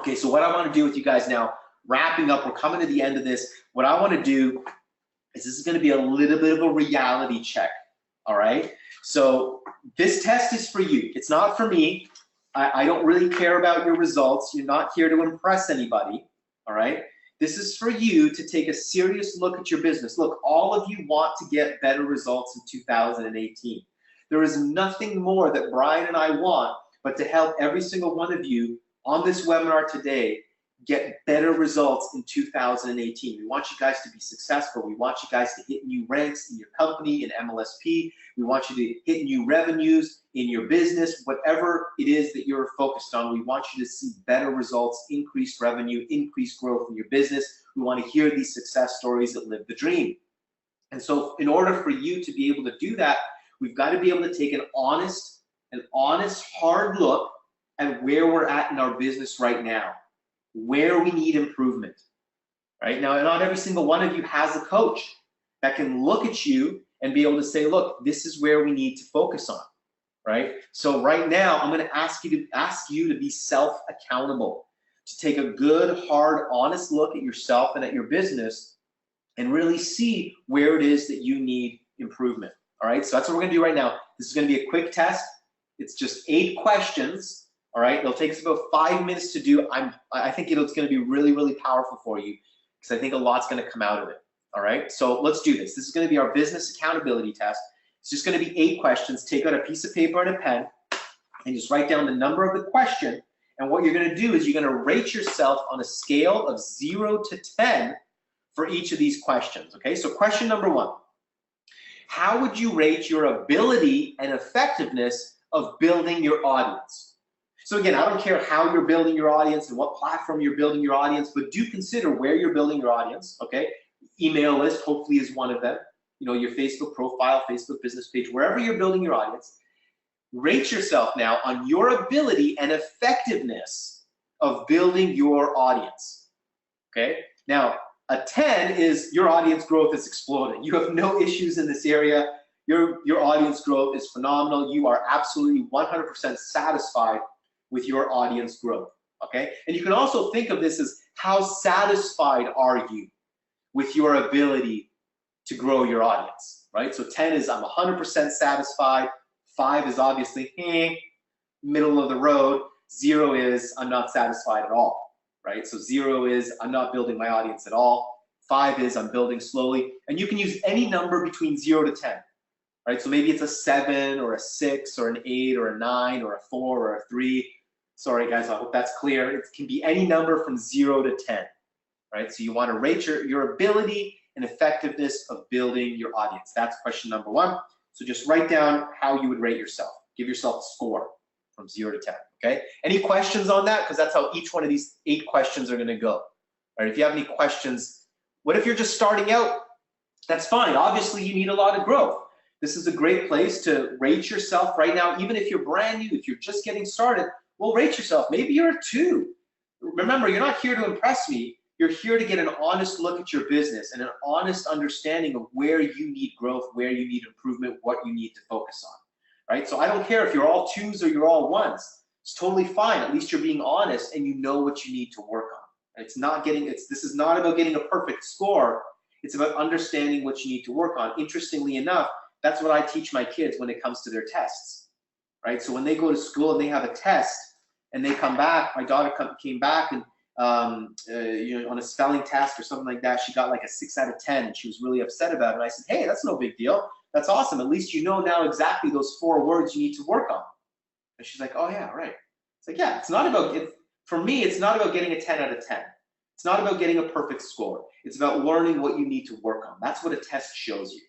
Okay, so what I want to do with you guys now, wrapping up, we're coming to the end of this. What I want to do is this is going to be a little bit of a reality check, all right? So this test is for you. It's not for me. I don't really care about your results. You're not here to impress anybody, all right? This is for you to take a serious look at your business. Look, all of you want to get better results in 2018. There is nothing more that Brian and I want but to help every single one of you on this webinar today get better results in 2018. We want you guys to be successful. We want you guys to hit new ranks in your company, in MLSP. We want you to hit new revenues in your business, whatever it is that you're focused on. We want you to see better results, increased revenue, increased growth in your business. We want to hear these success stories that live the dream. And so in order for you to be able to do that, we've got to be able to take an honest, hard look at where we're at in our business right now, where we need improvement. Right now, not every single one of you has a coach that can look at you and be able to say, look, this is where we need to focus on, right? So right now, I'm going to ask you to be self-accountable, to take a good, hard, honest look at yourself and at your business and really see where it is that you need improvement. All right, so that's what we're going to do right now. This is going to be a quick test. It's just 8 questions. All right, it'll take us about 5 minutes to do. I think it's going to be really, really powerful for you because I think a lot's going to come out of it. All right, so let's do this. This is going to be our business accountability test. It's just going to be 8 questions. Take out a piece of paper and a pen and just write down the number of the question. And what you're going to do is you're going to rate yourself on a scale of 0 to 10 for each of these questions. Okay, so question number 1. How would you rate your ability and effectiveness of building your audience? So again, I don't care how you're building your audience and what platform you're building your audience, but do consider where you're building your audience, okay? Email list hopefully is one of them. You know, your Facebook profile, Facebook business page, wherever you're building your audience. Rate yourself now on your ability and effectiveness of building your audience, okay? Now, a 10 is your audience growth is exploding. You have no issues in this area. Your audience growth is phenomenal. You are absolutely 100% satisfied with your audience growth, okay? And you can also think of this as how satisfied are you with your ability to grow your audience, right? So 10 is I'm 100% satisfied. 5 is obviously middle of the road. 0 is I'm not satisfied at all, right? So 0 is I'm not building my audience at all. 5 is I'm building slowly. And you can use any number between 0 to 10, right? So maybe it's a 7 or a 6 or an 8 or a 9 or a 4 or a 3. Sorry guys, I hope that's clear. It can be any number from 0 to 10, right? So you want to rate your ability and effectiveness of building your audience. That's question number 1. So just write down how you would rate yourself. Give yourself a score from 0 to 10, okay? Any questions on that? Because that's how each one of these 8 questions are going to go. All right, if you have any questions, what if you're just starting out? That's fine. Obviously, you need a lot of growth. This is a great place to rate yourself right now, even if you're brand new, if you're just getting started. Well, rate yourself. Maybe you're a 2. Remember, you're not here to impress me. You're here to get an honest look at your business and an honest understanding of where you need growth, where you need improvement, what you need to focus on, right? So I don't care if you're all 2s or you're all 1s. It's totally fine. At least you're being honest and you know what you need to work on. This is not about getting a perfect score. It's about understanding what you need to work on. Interestingly enough, that's what I teach my kids when it comes to their tests, right? So when they go to school and they have a test and they come back, my daughter came back and on a spelling test or something like that, she got like a 6 out of 10 and she was really upset about it. And I said, hey, that's no big deal. That's awesome. At least you know now exactly those 4 words you need to work on. And she's like, oh yeah, right. It's like, yeah, it's not about, for me, it's not about getting a 10 out of 10. It's not about getting a perfect score. It's about learning what you need to work on. That's what a test shows you,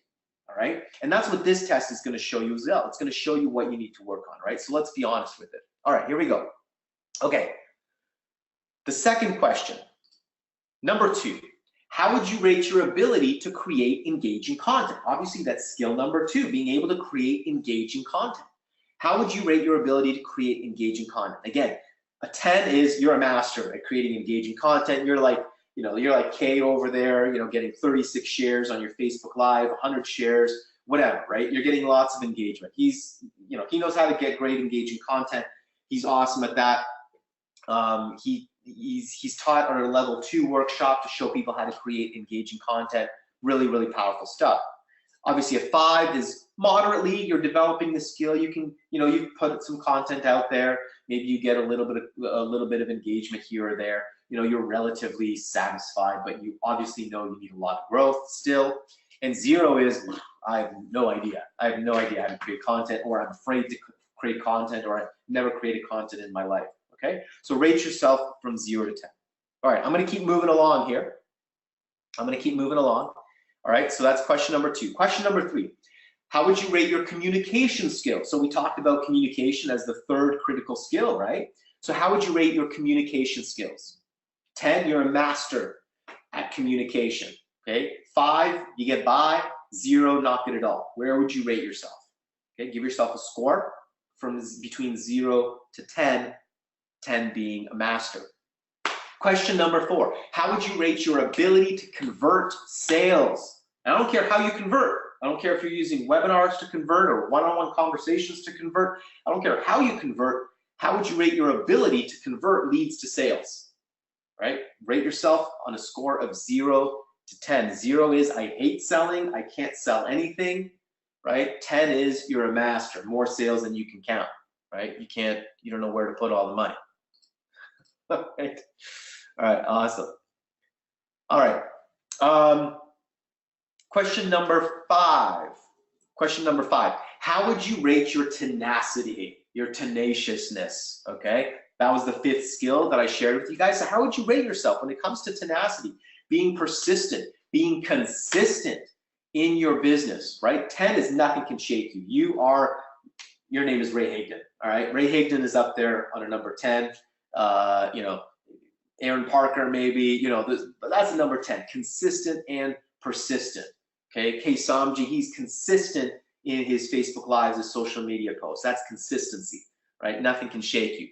all right? And that's what this test is going to show you as well. It's going to show you what you need to work on, right? So let's be honest with it. All right, here we go. Okay, the second question, number 2, how would you rate your ability to create engaging content? Obviously, that's skill number 2, being able to create engaging content. How would you rate your ability to create engaging content? Again, a 10 is you're a master at creating engaging content. You're like, you're like Kay over there, getting 36 shares on your Facebook Live, 100 shares, whatever, right? You're getting lots of engagement. He knows how to get great engaging content. He's awesome at that. he's taught on a level 2 workshop to show people how to create engaging content. Really, really powerful stuff. Obviously, a 5 is moderately, you're developing the skill. You can, you put some content out there. Maybe you get a little bit of engagement here or there. You're relatively satisfied, but you obviously know you need a lot of growth still. And 0 is, I have no idea. I have no idea how to create content, or I'm afraid to create content, or I've never created content in my life. Okay, so rate yourself from 0 to 10. All right, I'm going to keep moving along here. All right, so that's question number 2. Question number 3, how would you rate your communication skills? So we talked about communication as the 3rd critical skill, right? So how would you rate your communication skills? 10, you're a master at communication. Okay, 5, you get by. 0, not good at all. Where would you rate yourself? Okay, give yourself a score from between 0 to 10, 10 being a master. Question number 4, how would you rate your ability to convert sales? And I don't care how you convert. I don't care if you're using webinars to convert or one-on-one conversations to convert. I don't care how you convert. How would you rate your ability to convert leads to sales? Right? Rate yourself on a score of 0 to 10. 0 is I hate selling. I can't sell anything. Right? 10 is you're a master. More sales than you can count. Right? You don't know where to put all the money. Right. All right, awesome. All right. Question number 5. How would you rate your tenacity, your tenaciousness? Okay, that was the 5th skill that I shared with you guys. So how would you rate yourself when it comes to tenacity, being persistent, being consistent in your business? Right. 10 is nothing can shake you. Your name is Ray Hagdon. All right, Ray Hagdon is up there on a number 10. Aaron Parker maybe, but that's a number 10, consistent and persistent. Okay, Kay Samji, he's consistent in his Facebook Lives, his social media posts. That's consistency, right? Nothing can shake you.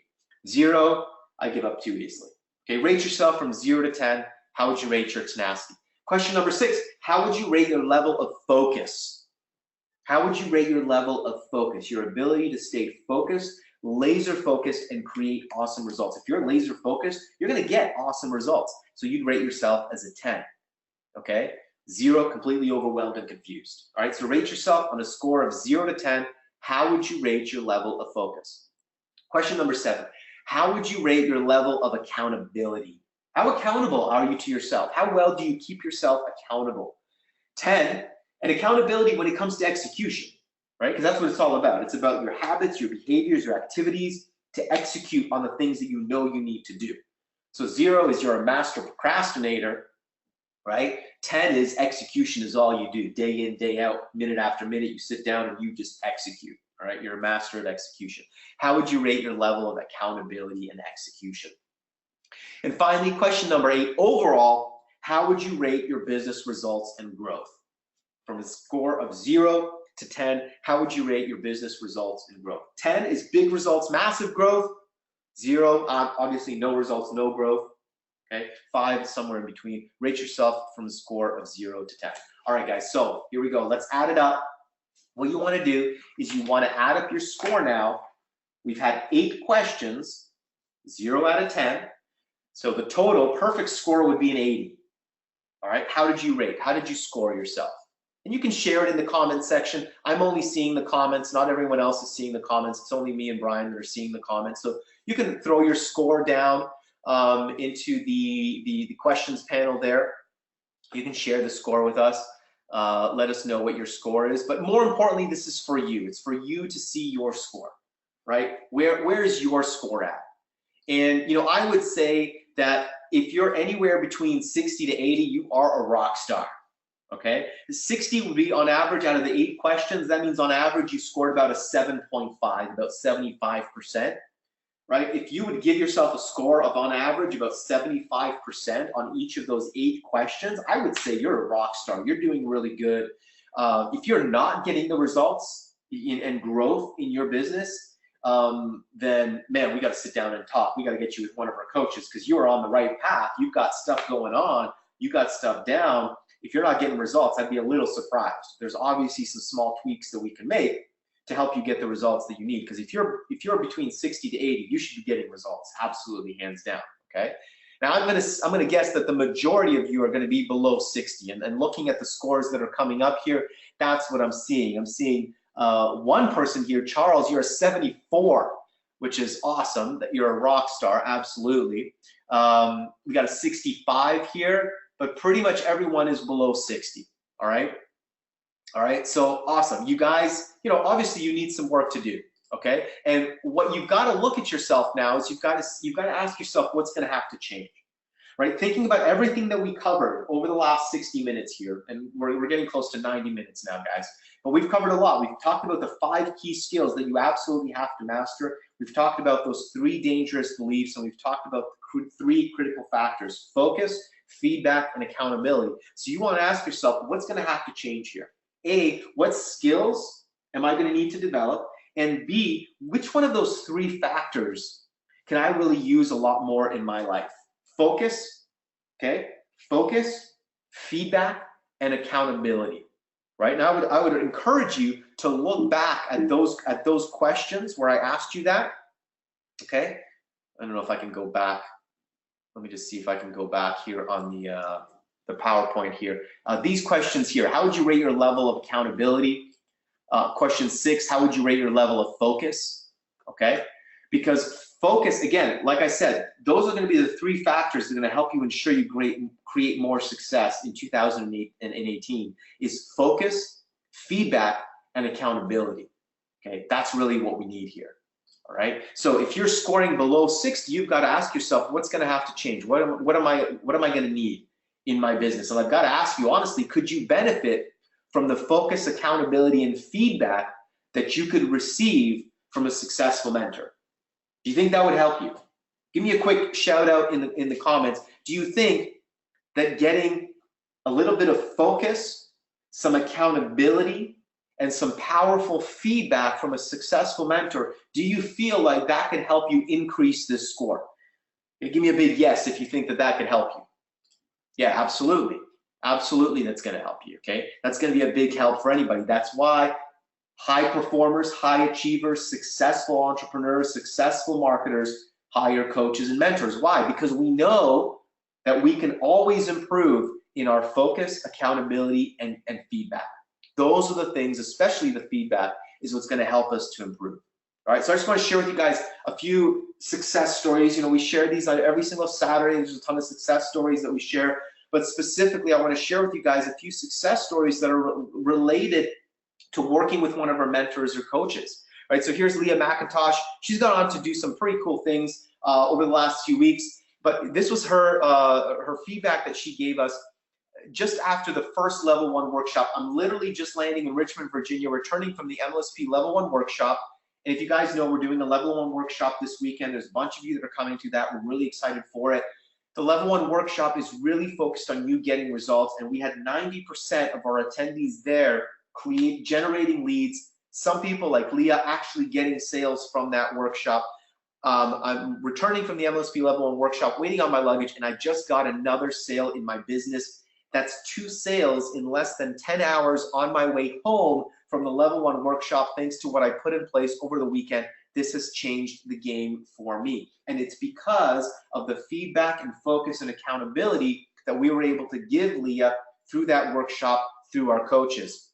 0, I give up too easily. Okay, rate yourself from 0 to 10. How would you rate your tenacity? Question number 6, how would you rate your level of focus? How would you rate your level of focus, your ability to stay focused, laser focused, and create awesome results? If you're laser focused, you're going to get awesome results. So you'd rate yourself as a 10. Okay, 0, completely overwhelmed and confused. All right, so rate yourself on a score of 0 to 10. How would you rate your level of focus? Question number 7, how would you rate your level of accountability? How accountable are you to yourself? How well do you keep yourself accountable? 10, and accountability when it comes to execution. Right? Because that's what it's all about. It's about your habits, your behaviors, your activities to execute on the things that you know you need to do. So 0 is you're a master procrastinator, right? 10 is execution is all you do. Day in, day out, minute after minute, you sit down and you just execute. All right? You're a master at execution. How would you rate your level of accountability and execution? And finally, question number 8, overall, how would you rate your business results and growth? From a score of 0 to 10, how would you rate your business results and growth? 10 is big results, massive growth. 0, obviously no results, no growth. Okay, 5, somewhere in between. Rate yourself from a score of 0 to 10. All right, guys, so here we go. Let's add it up. What you want to do is you want to add up your score now. We've had 8 questions, 0 out of 10. So the total perfect score would be an 80. All right, how did you rate? How did you score yourself? And you can share it in the comments section. I'm only seeing the comments. Not everyone else is seeing the comments. It's only me and Brian that are seeing the comments. So you can throw your score down into the questions panel there. You can share the score with us. Let us know what your score is. But more importantly, this is for you. It's for you to see your score, right? Where is your score at? And I would say that if you're anywhere between 60 to 80, you are a rock star. Okay, 60 would be on average out of the 8 questions. That means on average you scored about a 7.5, about 75%, right? If you would give yourself a score of on average about 75% on each of those 8 questions, I would say you're a rock star. You're doing really good. If you're not getting the results and growth in your business, then man, we got to sit down and talk. We got to get you with one of our coaches because you are on the right path. You've got stuff going on. You got stuff down. If you're not getting results, I'd be a little surprised. There's obviously some small tweaks that we can make to help you get the results that you need. Because if you're between 60 to 80, you should be getting results, absolutely, hands down. Okay. Now I'm gonna guess that the majority of you are gonna be below 60, and looking at the scores that are coming up here, that's what I'm seeing. I'm seeing one person here, Charles, you're a 74, which is awesome, that you're a rock star, absolutely. We got a 65 here, but pretty much everyone is below 60, all right? All right, so awesome. You guys, you know, obviously you need some work to do, okay? And what you've got to look at yourself now is you've got to ask yourself what's going to have to change, right? Thinking about everything that we covered over the last 60 minutes here, and we're getting close to 90 minutes now, guys, but we've covered a lot. We've talked about the 5 key skills that you absolutely have to master. We've talked about those 3 dangerous beliefs, and we've talked about the 3 critical factors: focus, feedback, and accountability. So you want to ask yourself, what's going to have to change here? A, what skills am I going to need to develop? And B, which one of those 3 factors can I really use a lot more in my life? Focus, okay? Focus, feedback, and accountability, right? Now I would encourage you to look back at those questions where I asked you that, okay? I don't know if I can go back. Let me just see if I can go back here on the PowerPoint here. These questions here: how would you rate your level of accountability? Question 6, how would you rate your level of focus? Okay, because focus, again, like I said, those are going to be the 3 factors that are going to help you ensure you create more success in 2018, is focus, feedback, and accountability. Okay, that's really what we need here. All right, so if you're scoring below 60, you've got to ask yourself, what's going to have to change? What am I going to need in my business? And I've got to ask you honestly, could you benefit from the focus, accountability, and feedback that you could receive from a successful mentor? Do you think that would help you? Give me a quick shout out in the comments. Do you think that getting a little bit of focus, some accountability, and some powerful feedback from a successful mentor, do you feel like that can help you increase this score? Give me a big yes if you think that could help you. Yeah, absolutely. Absolutely, that's going to help you, okay? That's going to be a big help for anybody. That's why high performers, high achievers, successful entrepreneurs, successful marketers hire coaches and mentors. Why? Because we know that we can always improve in our focus, accountability, and feedback. Those are the things, especially the feedback, is what's going to help us to improve. All right, so I just want to share with you guys a few success stories. You know, we share these on every single Saturday. There's a ton of success stories that we share, but specifically, I want to share with you guys a few success stories that are related to working with one of our mentors or coaches. All right, so here's Leah McIntosh. She's gone on to do some pretty cool things over the last few weeks, but this was her feedback that she gave us just after the first level 1 workshop. I'm literally just landing in Richmond, Virginia, returning from the MLSP level 1 workshop. And if you guys know, we're doing a level 1 workshop this weekend. There's a bunch of you that are coming to that. We're really excited for it. The level 1 workshop is really focused on you getting results, and we had 90% of our attendees there generating leads. Some people like Leah actually getting sales from that workshop. I'm returning from the MLSP level 1 workshop, waiting on my luggage, and I just got another sale in my business. That's 2 sales in less than 10 hours on my way home from the level 1 workshop, thanks to what I put in place over the weekend. This has changed the game for me. And it's because of the feedback and focus and accountability that we were able to give Leah through that workshop, through our coaches.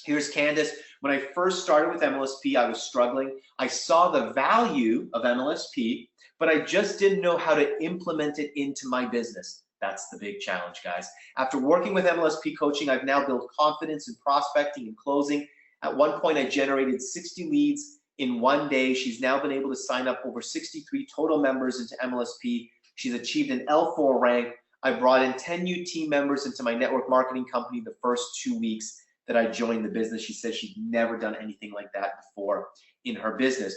Here's Candace. When I first started with MLSP, I was struggling. I saw the value of MLSP, but I just didn't know how to implement it into my business. That's the big challenge, guys. After working with MLSP coaching, I've now built confidence in prospecting and closing. At one point, I generated 60 leads in 1 day. She's now been able to sign up over 63 total members into MLSP. She's achieved an L4 rank. I brought in 10 new team members into my network marketing company the first 2 weeks that I joined the business. She says she'd never done anything like that before in her business.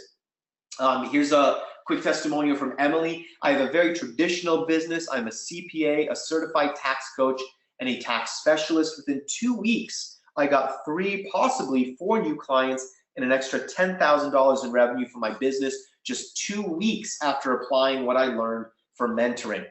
Here's a quick testimonial from Emily. I have a very traditional business. I'm a CPA, a certified tax coach, and a tax specialist. Within 2 weeks, I got 3, possibly 4 new clients and an extra $10,000 in revenue for my business just 2 weeks after applying what I learned for mentoring.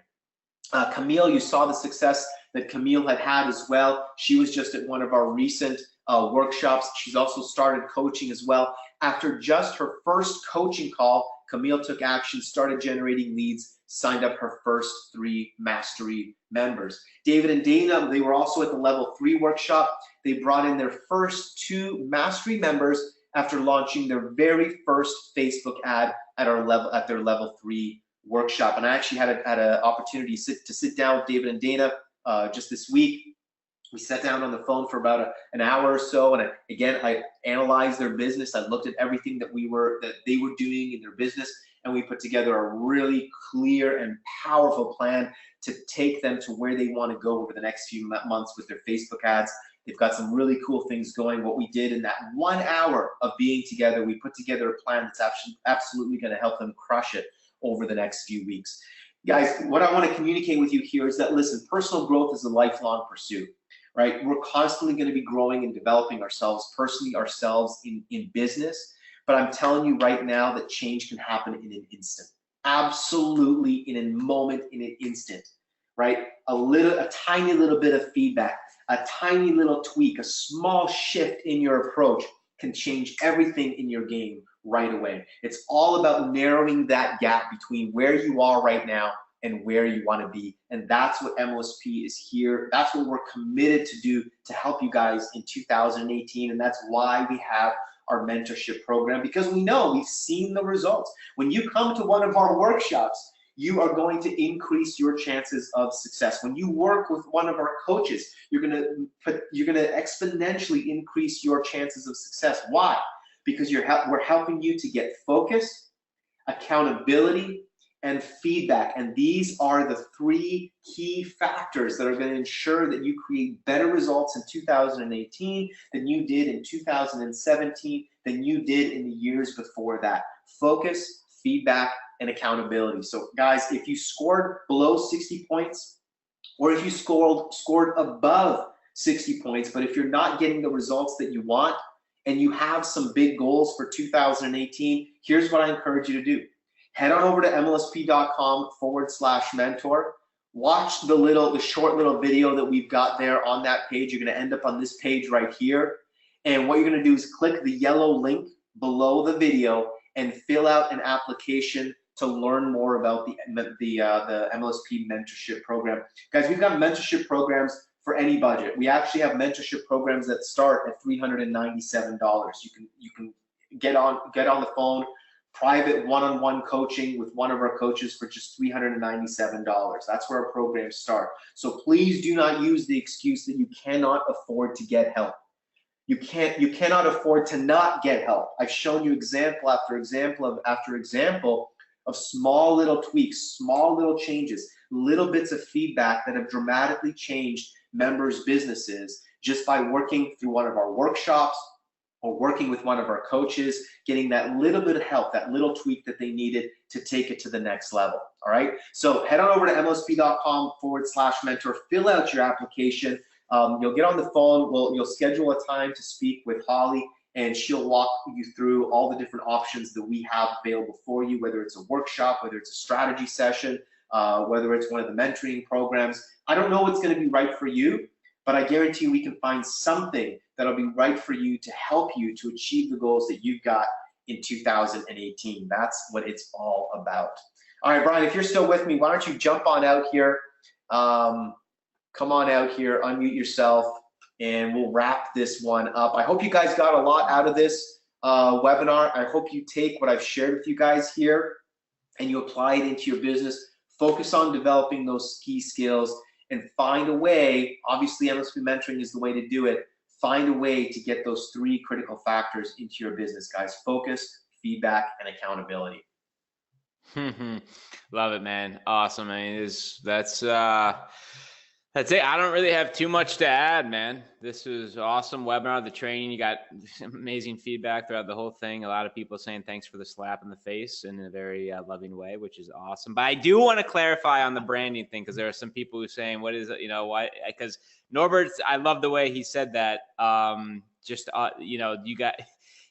Camille, you saw the success that Camille had as well. She was just at one of our recent workshops. She's also started coaching as well. After just her first coaching call, Camille took action, started generating leads, signed up her first 3 mastery members. David and Dana, they were also at the level 3 workshop. They brought in their first 2 mastery members after launching their very first Facebook ad at their level 3 workshop. And I actually had an opportunity to sit down with David and Dana just this week. We sat down on the phone for about an hour or so, and I analyzed their business. I looked at everything that they were doing in their business, and we put together a really clear and powerful plan to take them to where they want to go over the next few months with their Facebook ads. They've got some really cool things going. What we did in that 1 hour of being together, we put together a plan that's absolutely going to help them crush it over the next few weeks. Guys, what I want to communicate with you here is that, listen, personal growth is a lifelong pursuit, right? We're constantly going to be growing and developing ourselves personally, ourselves in business. But I'm telling you right now that change can happen in an instant. Absolutely, in a moment, in an instant, right? A tiny little bit of feedback, a tiny little tweak, a small shift in your approach can change everything in your game right away. It's all about narrowing that gap between where you are right now and where you want to be. And that's what MLSP is here. That's what we're committed to do to help you guys in 2018. And that's why we have our mentorship program, because we know we've seen the results. When you come to one of our workshops, you are going to increase your chances of success. When you work with one of our coaches, you're gonna exponentially increase your chances of success. Why? Because we're helping you to get focus, accountability, and feedback. And these are the 3 key factors that are going to ensure that you create better results in 2018 than you did in 2017, than you did in the years before that. Focus, feedback, and accountability. So guys, if you scored below 60 points, or if you scored above 60 points, but if you're not getting the results that you want, and you have some big goals for 2018, here's what I encourage you to do. Head on over to mlsp.com/mentor. Watch the short little video that we've got there on that page. You're going to end up on this page right here. And what you're going to do is click the yellow link below the video and fill out an application to learn more about the MLSP mentorship program. Guys, we've got mentorship programs for any budget. We actually have mentorship programs that start at $397. You can get on the phone, private one-on-one coaching with one of our coaches for just $397. That's where our programs start. So please do not use the excuse that you cannot afford to get help. You cannot afford to not get help. I've shown you example after example after example of small little tweaks, small little changes, little bits of feedback that have dramatically changed members' businesses just by working through one of our workshops or working with one of our coaches, getting that little bit of help, that little tweak that they needed to take it to the next level. All right. So head on over to mlsp.com/mentor, fill out your application. You'll get on the phone. You'll schedule a time to speak with Holly, and she'll walk you through all the different options that we have available for you, whether it's a workshop, whether it's a strategy session, whether it's one of the mentoring programs. I don't know what's going to be right for you, but I guarantee we can find something that'll be right for you to help you to achieve the goals that you've got in 2018. That's what it's all about. All right, Brian, if you're still with me, why don't you jump on out here? Come on out here, unmute yourself, and we'll wrap this one up. I hope you guys got a lot out of this webinar. I hope you take what I've shared with you guys here and you apply it into your business. Focus on developing those key skills and find a way. Obviously, MLSP mentoring is the way to do it. Find a way to get those 3 critical factors into your business, guys. Focus, feedback, and accountability. Love it, man. Awesome. I mean, that's it. I don't really have too much to add, man. This was awesome webinar, the training. You got amazing feedback throughout the whole thing. A lot of people saying thanks for the slap in the face in a very loving way, which is awesome. But I do want to clarify on the branding thing, because there are some people who are saying, what is it? You know, why? Because Norbert, I love the way he said that. You know,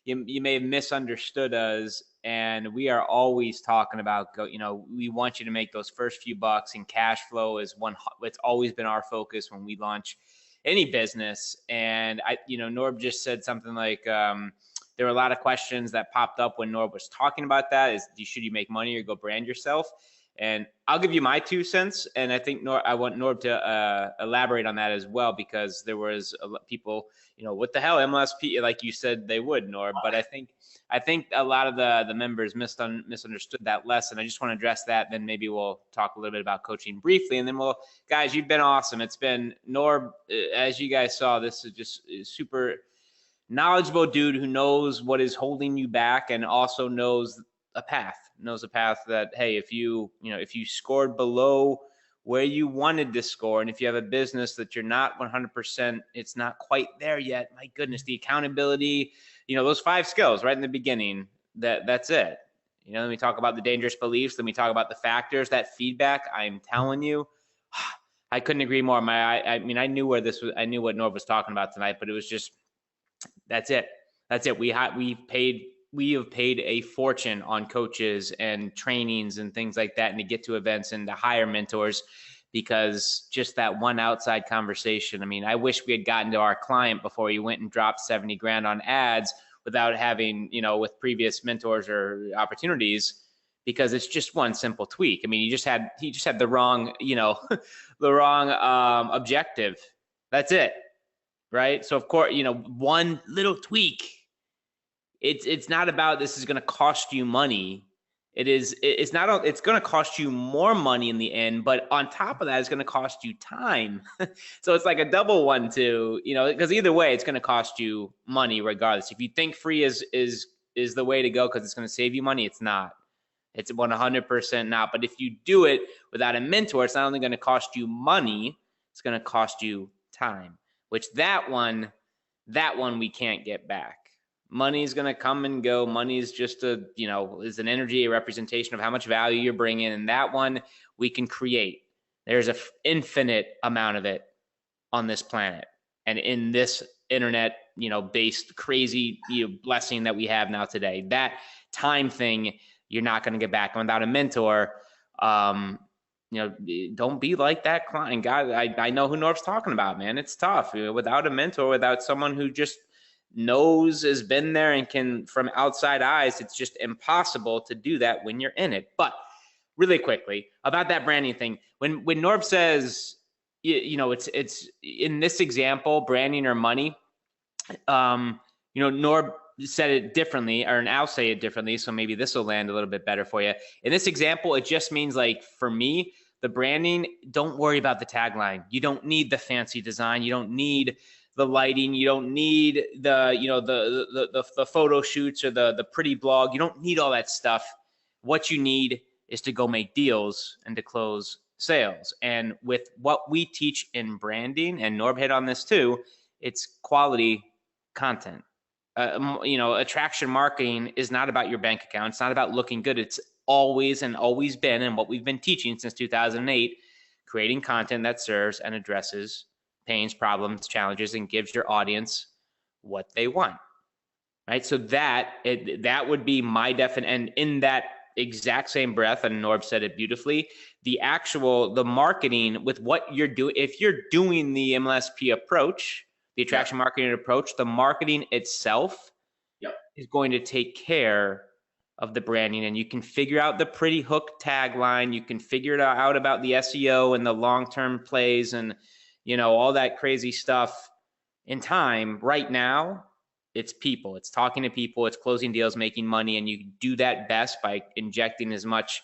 you may have misunderstood us. And we are always talking about, you know, we want you to make those first few bucks, and cash flow is it's always been our focus when we launch any business. And Norb just said something like, there were a lot of questions that popped up when Norb was talking about that. Should you make money or go brand yourself? And I'll give you my 2 cents, and I think I want Norb to elaborate on that as well, because there was people, what the hell, MLSP, like you said they would, Norb. But I think a lot of the members misunderstood that lesson. I just want to address that. Then maybe we'll talk a little bit about coaching briefly, and then guys, you've been awesome. It's been Norb, as you guys saw. This is just super knowledgeable dude who knows what is holding you back, and also knows a path that, hey, if you scored below where you wanted to score, and if you have a business that you're not 100%, it's not quite there yet, my goodness, the accountability, those 5 skills right in the beginning, that's it. Then we talk about the dangerous beliefs, then we talk about the factors, that feedback. I'm telling you, I couldn't agree more. I knew what Norb was talking about tonight, but it was just, that's it. We have paid a fortune on coaches and trainings and things like that, and to get to events and to hire mentors, because just that one outside conversation. I wish we had gotten to our client before he went and dropped 70 grand on ads without having, with previous mentors or opportunities, because it's just one simple tweak. He just had the wrong, the wrong objective. That's it. Right. So of course, one little tweak, it's not about this is going to cost you money. It's going to cost you more money in the end, but on top of that, it's going to cost you time. So it's like a double one too, because either way, it's going to cost you money regardless. If you think free is the way to go because it's going to save you money, it's not. It's 100% not. But if you do it without a mentor, it's not only going to cost you money, it's going to cost you time, which that one we can't get back. Money is going to come and go. Money is just is an energy, a representation of how much value you're bringing. And that one we can create. There's an infinite amount of it on this planet. And in this internet, based crazy blessing that we have now today, that time thing, you're not going to get back. And without a mentor, don't be like that client. God, I know who Norb's talking about, man. It's tough. Without a mentor, without someone who just knows, has been there, and can, from outside eyes, it's just impossible to do that when you're in it. But really quickly about that branding thing, when Norb says, it's in this example, branding or money, Norb said it differently, and I'll say it differently, so maybe this will land a little bit better for you. In this example, it just means, like, for me, the branding, don't worry about the tagline. You don't need the fancy design. You don't need the lighting. You don't need the photo shoots or the pretty blog. You don't need all that stuff. What you need is to go make deals and to close sales. And with what we teach in branding, and Norb hit on this too, it's quality content. Attraction marketing is not about your bank account. It's not about looking good. It's always been, and what we've been teaching since 2008, creating content that serves and addresses pains, problems, challenges, and gives your audience what they want, right? So that would be my definition. And in that exact same breath, and Norb said it beautifully, the marketing with what you're doing, if you're doing the MLSP approach, the attraction marketing approach, the marketing itself is going to take care of the branding, and you can figure out the pretty hook tagline. You can figure it out about the SEO and the long-term plays and, all that crazy stuff in time. Right now, it's people. It's talking to people. It's closing deals, making money, and you do that best by injecting as much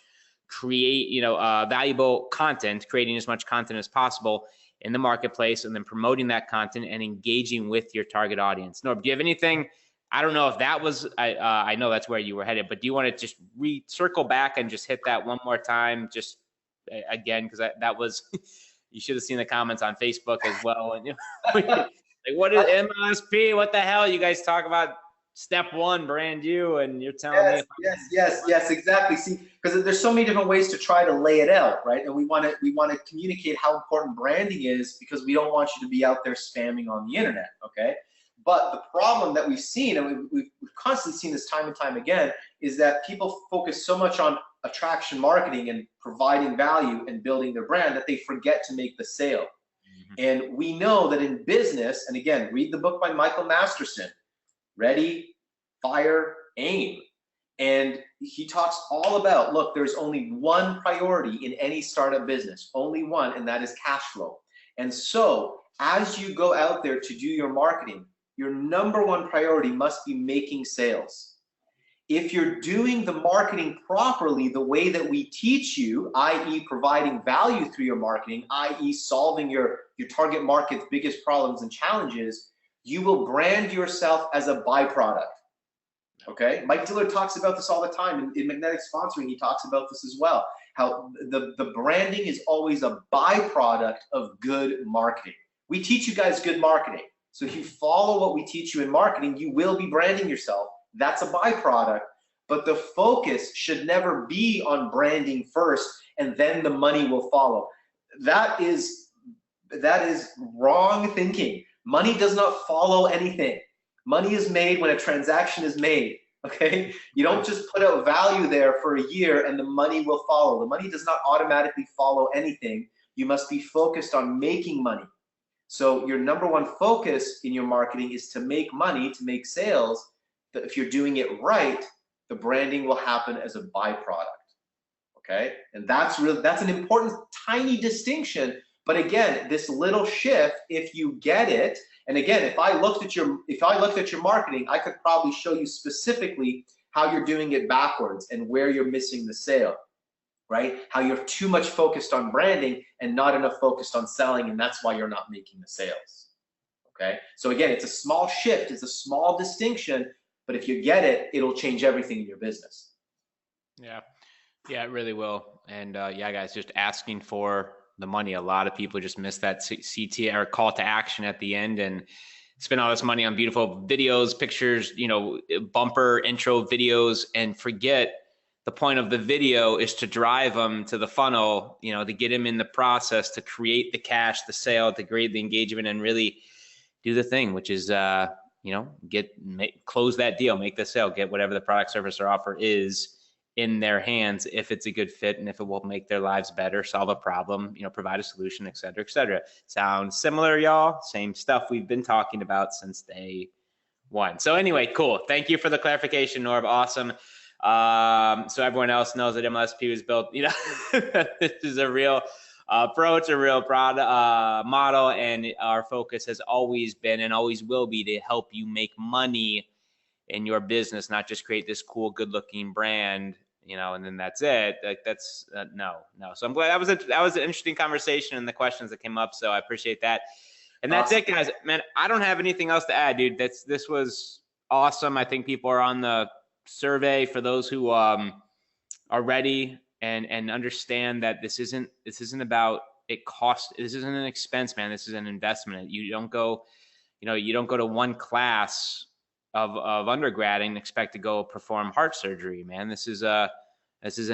valuable content, creating as much content as possible in the marketplace, and then promoting that content and engaging with your target audience. Norb, do you have anything? I don't know if that was, I know that's where you were headed, but do you want to just circle back and just hit that one more time, just again, because that was, you should have seen the comments on Facebook as well. And like, what is MLSP? What the hell? You guys talk about step one, brand you, and you're telling me. Yes, exactly. See, because there's so many different ways to try to lay it out, right? And we want to communicate how important branding is, because we don't want you to be out there spamming on the internet, okay? But the problem that we've seen, and we've constantly seen this time and time again, is that people focus so much on attraction marketing and providing value and building their brand that they forget to make the sale. And we know that in business, and again, read the book by Michael Masterson, Ready, fire, aim. And he talks all about, look, there's only one priority in any startup business, only one, and that is cash flow. And so as you go out there to do your marketing, your number one priority must be making sales. If you're doing the marketing properly, the way that we teach you, i.e. providing value through your marketing, i.e. solving your target market's biggest problems and challenges, you will brand yourself as a byproduct. Okay, Mike Diller talks about this all the time. In Magnetic Sponsoring, he talks about this as well. How the branding is always a byproduct of good marketing. We teach you guys good marketing. So if you follow what we teach you in marketing, you will be branding yourself. That's a byproduct. But the focus should never be on branding first, and then the money will follow. That is wrong thinking. Money does not follow anything. Money is made when a transaction is made, okay? You don't just put out value there for a year and the money will follow. The money does not automatically follow anything. You must be focused on making money. So your number one focus in your marketing is to make money, to make sales. That if you're doing it right, the branding will happen as a byproduct, okay? And that's an important tiny distinction. But again, this little shift, if you get it, and again, if I looked at your marketing, I could probably show you specifically how you're doing it backwards and where you're missing the sale, right? How you're too much focused on branding and not enough focused on selling, and that's why you're not making the sales, okay? So again, it's a small shift, it's a small distinction, but if you get it, it'll change everything in your business. Yeah, it really will. And yeah, guys, just asking for the money. A lot of people just miss that CT or call to action at the end and spend all this money on beautiful videos, pictures, bumper intro videos, and forget the point of the video is to drive them to the funnel, to get them in the process, to create the cash, the sale, to create the engagement, and really do the thing, which is, close that deal, make the sale, get whatever the product, service, or offer is in their hands, if it's a good fit and if it will make their lives better, solve a problem, provide a solution, et cetera, et cetera. Sounds similar, y'all? Same stuff we've been talking about since day one. So anyway, cool. Thank you for the clarification, Norb. Awesome. So everyone else knows that MLSP was built, this is a real approach, a real product model, and our focus has always been and always will be to help you make money in your business, not just create this cool, good-looking brand, and then that's it. Like that's no. So I'm glad that was an interesting conversation and the questions that came up. So I appreciate that. And that's it, guys. Man, I don't have anything else to add, dude. This was awesome. I think people are on the survey. For those who are ready and understand that this isn't about it cost. This isn't an expense, man. This is an investment. You don't go to one class of undergrad and expect to go perform heart surgery, man. This is a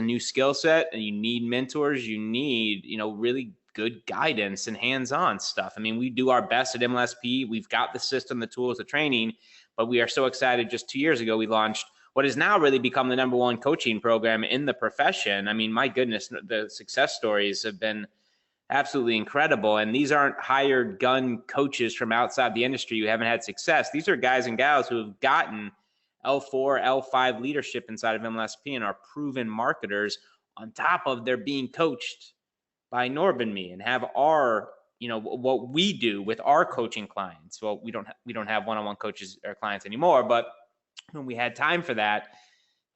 new skill set, and you need mentors. You need, really good guidance and hands-on stuff. I mean, we do our best at MLSP. We've got the system, the tools, the training, but we are so excited. Just 2 years ago, we launched what has now really become the #1 coaching program in the profession. I mean, my goodness, the success stories have been absolutely incredible. And these aren't hired gun coaches from outside the industry who haven't had success. These are guys and gals who have gotten L4, L5 leadership inside of MLSP and are proven marketers, on top of their being coached by Norb and me, and have our, what we do with our coaching clients. Well, we don't have one-on-one coaches or clients anymore, but when we had time for that,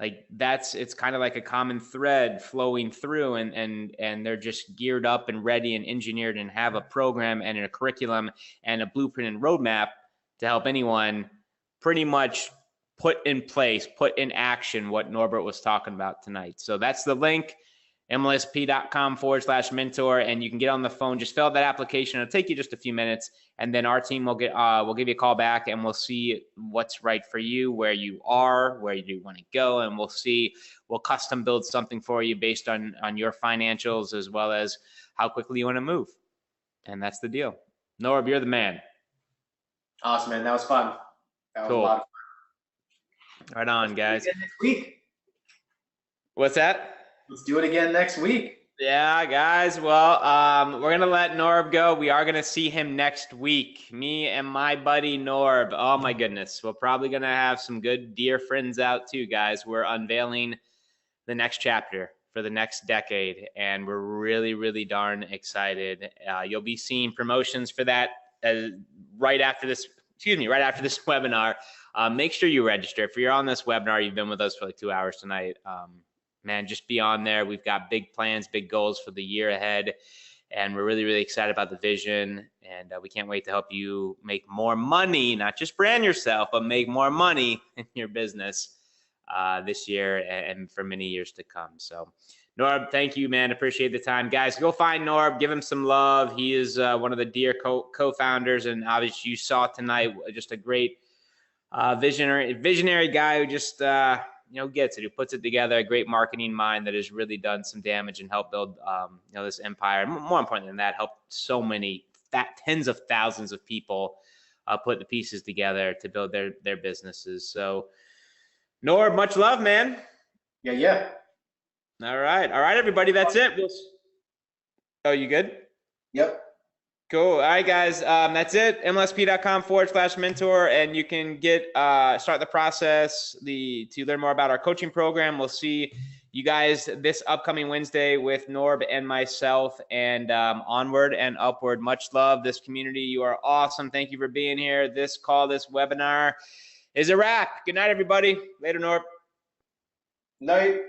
like it's kind of like a common thread flowing through, and they're just geared up and ready and engineered and have a program and a curriculum and a blueprint and roadmap to help anyone pretty much put in place, put in action what Norbert was talking about tonight. So that's the link, mlsp.com/mentor, and you can get on the phone. Just fill out that application. It'll take you just a few minutes, and then our team will we'll give you a call back, and we'll see what's right for you, where you are, where you want to go, and we'll custom build something for you based on your financials as well as how quickly you want to move. And that's the deal. Norb, you're the man. Awesome, man. That was fun. That was cool. A lot of fun. Right on, guys. Next week. What's that? Let's do it again next week. Yeah, guys. Well, we're going to let Norb go. We are going to see him next week. Me and my buddy Norb. Oh, my goodness. We're probably going to have some good dear friends out too, guys. We're unveiling the next chapter for the next decade, and we're really, really darn excited. You'll be seeing promotions for that right after this webinar. Make sure you register. If you're on this webinar, you've been with us for like 2 hours tonight. Man, just be on there. We've got big plans, big goals for the year ahead, and we're really, really excited about the vision, and we can't wait to help you make more money, not just brand yourself, but make more money in your business this year and for many years to come. So Norb, thank you, man. Appreciate the time. Guys, go find Norb, give him some love. He is one of the dear co-founders, and obviously you saw tonight just a great visionary guy who just gets it, who puts it together, a great marketing mind that has really done some damage and helped build this empire. More important than that, helped so many tens of thousands of people put the pieces together to build their businesses. So Norb, much love, man. Yeah. All right, everybody, that's it. Oh, you good? Yep. Cool. All right, guys, that's it. MLSP.com/mentor, and you can start the process to learn more about our coaching program. We'll see you guys this upcoming Wednesday with Norb and myself, and onward and upward. Much love, this community. You are awesome. Thank you for being here. This webinar is a wrap. Good night, everybody. Later, Norb. Night.